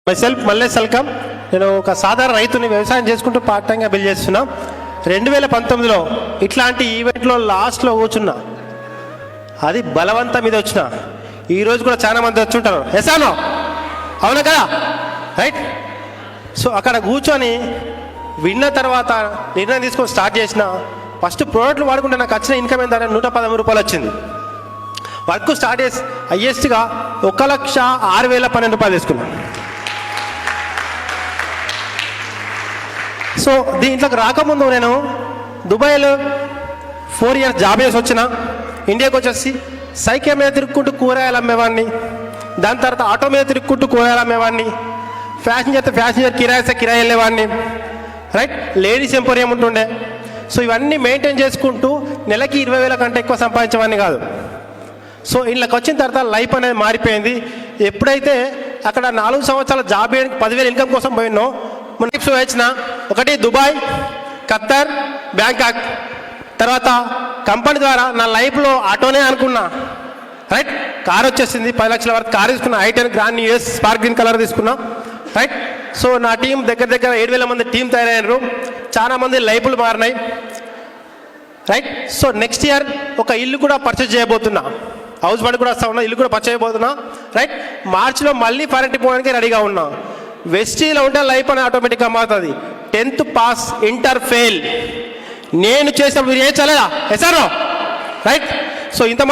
Myself Mallesh Salkam. నేను ఒక సాధారణ రైతుని, వ్యవసాయం చేసుకుంటూ పార్ట్ టైంగా బిల్ చేస్తున్నా. 2019లో ఇట్లాంటి ఈవెంట్లో లాస్ట్లో కూర్చున్నా, అది బలవంతం మీద వచ్చిన. ఈరోజు కూడా చాలా మంది వచ్చి ఉంటారు, ఎసానో అవునా కదా, రైట్. సో అక్కడ కూర్చొని విన్న తర్వాత నిర్ణయం తీసుకొని స్టార్ట్ చేసిన. ఫస్ట్ ప్రోడక్ట్లు వాడుకుంటే నాకు వచ్చిన ఇన్కమ్ ఏంటంటే 113 రూపాయలు వచ్చింది. వర్క్ స్టార్ట్ చేసి హయ్యెస్ట్గా 1,06,012 రూపాయలు తీసుకున్నాను. సో దీంట్లోకి రాకముందు నేను దుబాయ్లో 4 ఇయర్స్ జాబ్ చేసి వచ్చిన. ఇండియాకి వచ్చేసి సైకిల్ మీద తిరుక్కుంటూ కూరగాయలు అమ్మేవాడిని. దాని తర్వాత ఆటో మీద తిరుక్కుంటూ కూరగాయలు అమ్మేవాడిని. ఫ్యాషన్ కిరాయి వెళ్ళేవాడిని, రైట్. లేడీస్ ఎంపోరియం ఉంటుండే. సో ఇవన్నీ మెయింటైన్ చేసుకుంటూ నెలకి 20,000 కంటే ఎక్కువ సంపాదించేవాడిని కాదు. సో ఇళ్ళకి వచ్చిన తర్వాత లైఫ్ అనేది మారిపోయింది. ఎప్పుడైతే అక్కడ 4 సంవత్సరాల జాబ్ 10,000 ఇన్కమ్ కోసం పోయినో, మన టిప్స్ వచ్చిన. ఒకటి దుబాయ్, ఖత్తర్, బ్యాంకాక్. తర్వాత కంపెనీ ద్వారా నా లైఫ్లో ఆటోనే అనుకున్నా, రైట్. కార్ వచ్చేసింది, 10 లక్షల వరకు కార్ తీసుకున్నా. i10 grand US spark green colour తీసుకున్నా, రైట్. సో నా టీం దగ్గర 7,000 మంది టీం తయారయ్యారు. చాలా మంది లైఫ్లు మారినాయి, రైట్. సో నెక్స్ట్ ఇయర్ ఒక ఇల్లు కూడా పర్చేజ్ చేయబోతున్నా. హౌస్ బండ్ కూడా వస్తా ఉన్నా, ఇల్లు కూడా పర్చేజ్ చేయబోతున్నా, రైట్. మార్చిలో మళ్ళీ ఫారెన్కి పోవడానికి రెడీగా ఉన్నా. వెస్టీలో ఉంటే లైఫ్ అనేది ఆటోమేటిక్గా మారుతుంది. 10th pass, inter fail. నేను చేసిన మీరు ఏం చల్లదా ఎసారో, రైట్. సో ఇంత